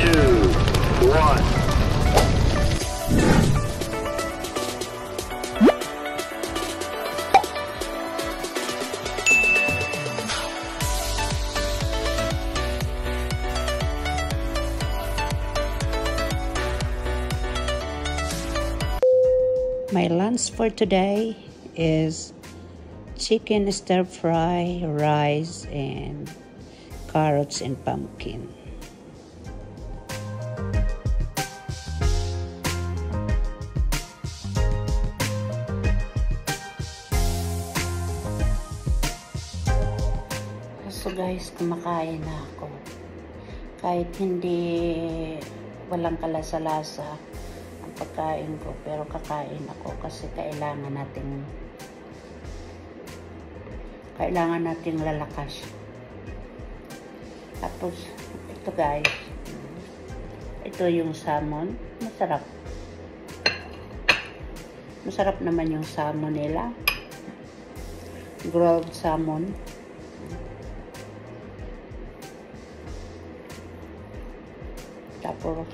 2, 1. My lunch for today is chicken stir fry, rice, and carrots and pumpkin. So guys, kumakain na ako. Kahit walang kalasa-lasa ang pagkain ko, pero kakain ako kasi kailangan nating lalakas. Tapos ito guys, ito yung salmon. Masarap naman yung salmon nila, grilled salmon. Tapos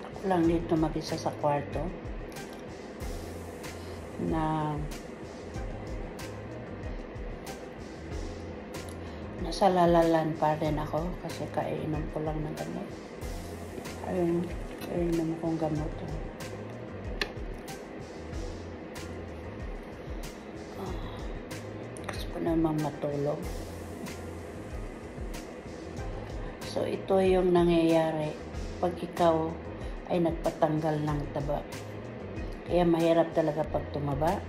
ako lang dito mag-isa sa kwarto na nasa lalalan pa rin ako kasi kainom ko lang ng gamot. Kainom kong gamot. Namang matulog. So ito yung nangyayari pag ikaw ay nagpatanggal ng taba. Kaya mahirap talaga pag tumaba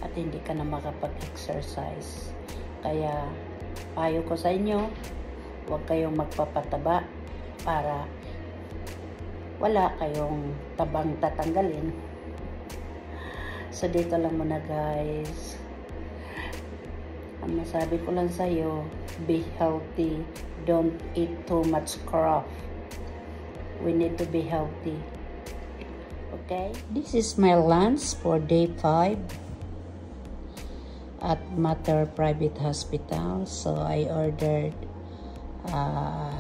at hindi ka na makapag-exercise. Kaya payo ko sa inyo, huwag kayong magpapataba para wala kayong tabang tatanggalin. So dito lang muna guys. Ang masabi ko lang sa'yo, be healthy. Don't eat too much crap. We need to be healthy. Okay? This is my lunch for day 5 at Mater Private Hospital. So I ordered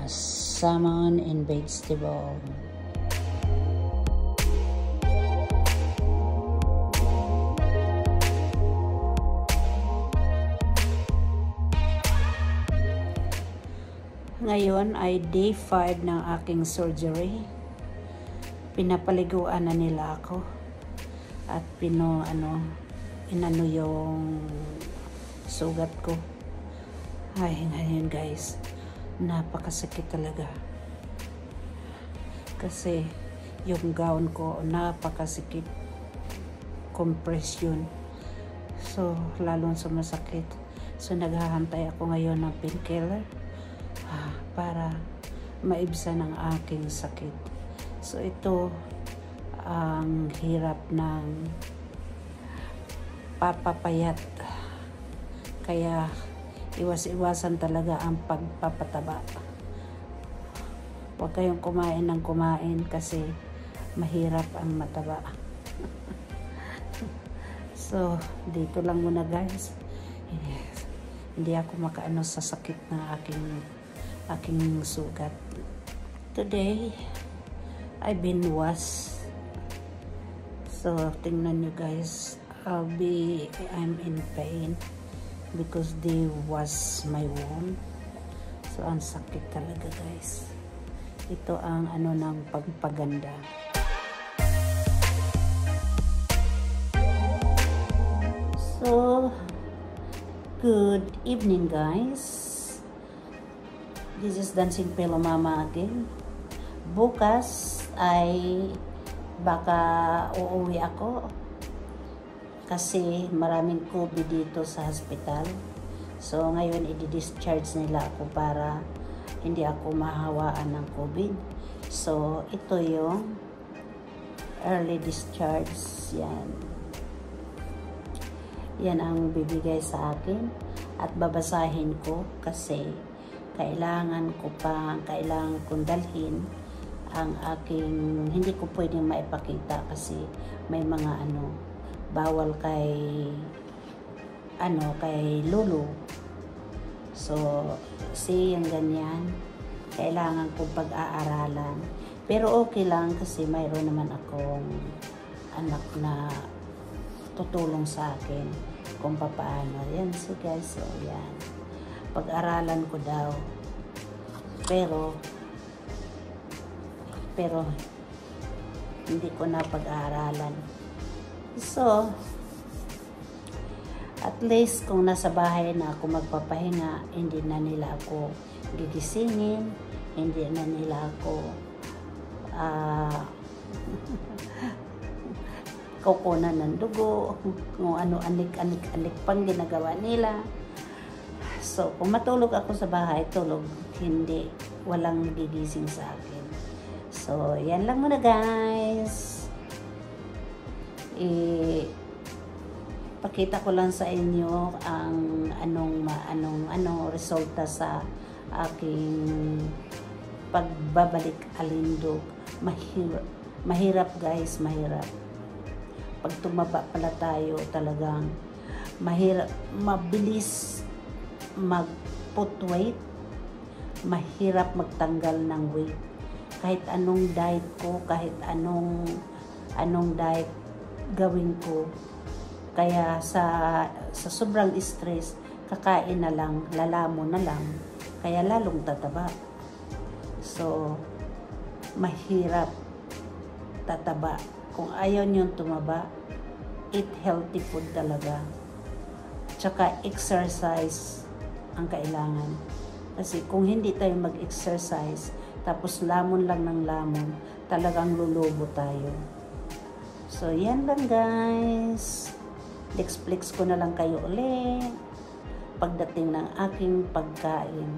salmon and vegetable. Ngayon ay day 5 ng aking surgery. Pinapaliguan na nila ako at inano yung sugat ko. Ay, ngayon guys, napakasakit talaga. Kasi yung gown ko napakasakit. Compression. So, lalong sumasakit. So, naghahantay ako ngayon ng painkiller para maibsan ang aking sakit. So ito ang hirap ng papapayat. Kaya iwas-iwasan talaga ang pagpapataba. Huwag kayong kumain ng kumain kasi mahirap ang mataba. So dito lang muna guys. Hindi ako makaano sa sakit ng aking sugat. Today, I've been washed. So, tingnan nyo guys. I'm in pain because they was my wound. So, ang sakit talaga guys. Ito ang ng pagpaganda. So, good evening guys. This is Dancing Pillow Mama again. Bukas ay baka uuwi ako kasi maraming COVID dito sa hospital. So ngayon i-discharge nila ako para hindi ako mahawaan ng COVID. So ito yung early discharge. Yan ang bibigay sa akin at babasahin ko kasi kailangan kong dalhin ang aking, hindi ko pwedeng maipakita kasi may mga bawal kay kay Lulu. So, yung ganyan, kailangan kong pag-aaralan. Pero okay lang kasi mayroon naman akong anak na tutulong sa akin kung paano. Yan, so guys, so yan. Pag-aralan ko daw. Pero hindi ko na pag-aaralan. So, at least kung nasa bahay na ako magpapahinga, hindi na nila ako gigisingin, hindi na nila ako kukunan ng dugo, kung ano anik pang ginagawa nila. So, kung matulog ako sa bahay, tulog, hindi, walang gigising sa akin. So, yan lang muna guys. Pakita ko lang sa inyo ang anong resulta sa aking pagbabalik Alindog. Mahirap guys, mahirap. Pag tumaba pala tayo, talagang mahirap, mabilis mag-put weight, mahirap magtanggal ng weight. Kahit anong diet ko, kahit anong diet gawin ko, kaya sa sobrang stress, kakain na lang, lalamon na lang, kaya lalong tataba. So, mahirap tataba. Kung ayaw niyong tumaba, eat healthy food talaga. Tsaka exercise ang kailangan. Kasi kung hindi tayo mag-exercise, tapos lamon lang ng lamon, talagang lulubo tayo. So, yan lang guys. Explics ko na lang kayo ulit pagdating ng aking pagkain.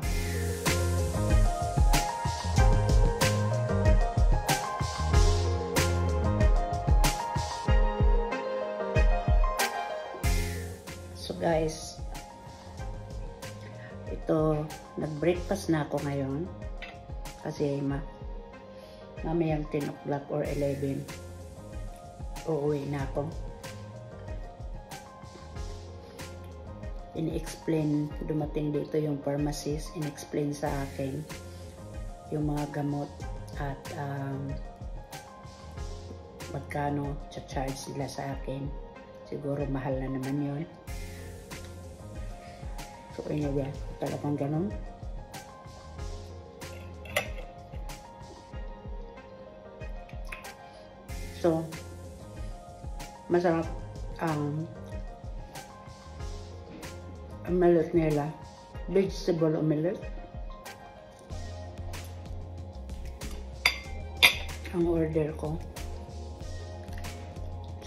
So guys, ito, nag-breakfast na ako ngayon kasi mamayang 10 o'clock or 11 uuwi na ako. In-explain, dumating dito yung pharmacist, in-explain sa akin yung mga gamot at magkano charge sila sa akin. Siguro mahal na naman yun. So anyway, talagang ganun. So masarap ang omelette nila, vegetable omelette. Ang order ko.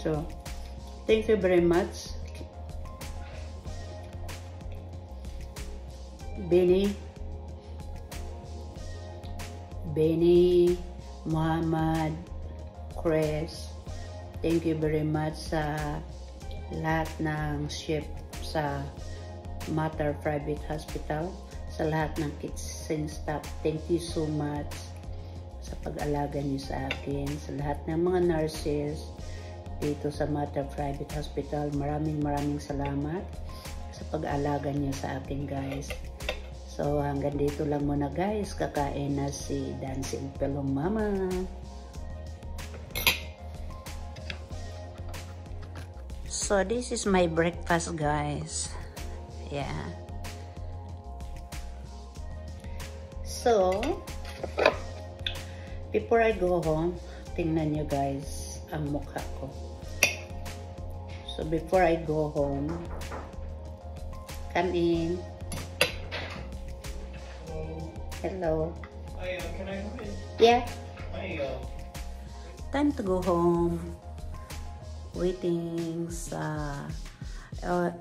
So, thank you very much, Benny, Muhammad, Chris. Thank you very much sa lahat ng chef sa Mater Private Hospital, sa lahat ng kitchen staff. Thank you so much sa pag-alaga niyo sa akin, sa lahat ng mga nurses dito sa Mater Private Hospital. Maraming salamat sa pag-alaga niyo sa akin guys. So hanggang dito lang muna guys, kakain na si Dancing Pelong Mama. So this is my breakfast guys. Yeah. So, before I go home, tingnan nyo guys ang mukha ko. So, before I go home, come in. Hello. Hi, can I come in? Yeah. Hi, Time to go home. Waiting sa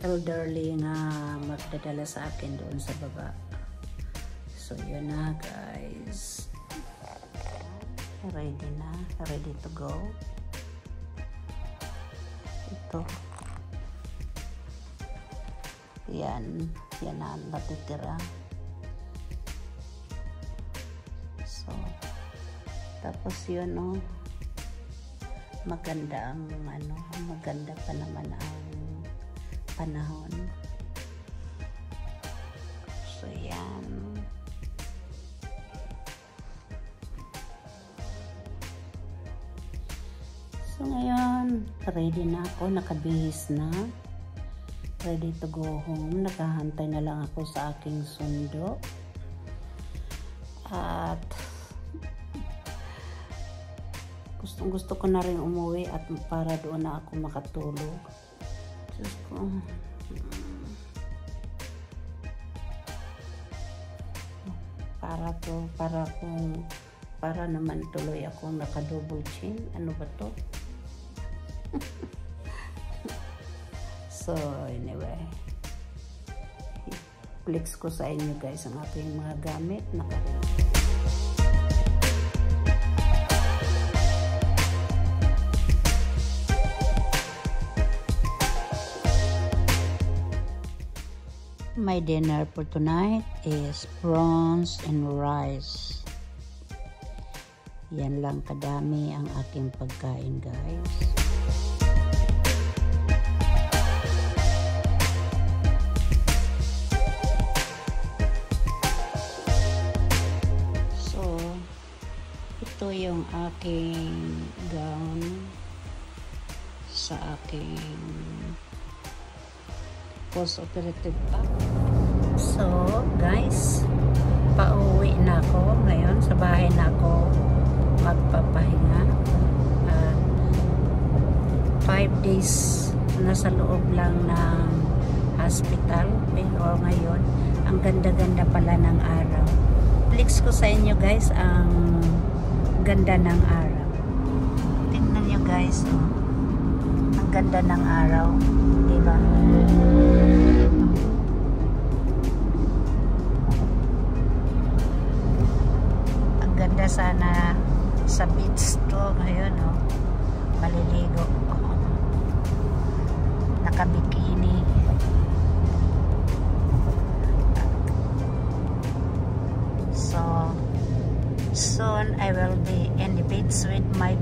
elderly na magdadala sa akin doon sa baba. So yun na guys, ready na, ready to go. Ito yan na natitira. So tapos yun maganda ang maganda pa naman ang panahon. So yan. So ngayon, ready na ako, nakabihis na. Ready to go home. Nakahantay na lang ako sa aking sundo. At gusto ko na rin umuwi at para doon na ako makatulog. Diyos ko. Para naman tuloy ako naka-double chin. Ano ba to? So anyway, flex ko sa inyo guys ang aking mga gamit. My dinner for tonight is prawns and rice. Yan lang kadami ang aking pagkain guys. Ito yung aking gown sa aking post-operative pack. So guys, pauwi na ako ngayon. Sa bahay na ako magpapahinga. 5 days nasa loob lang ng hospital. Pero ngayon, ang ganda-ganda pala ng araw. Flex ko sa inyo guys ang ganda ng araw. Tingnan nyo guys, oh. Ang ganda ng araw, diba? Ang ganda sana sa beach to ngayon, oh. Maliligo. Nakabikini. So soon I will be in the beach with my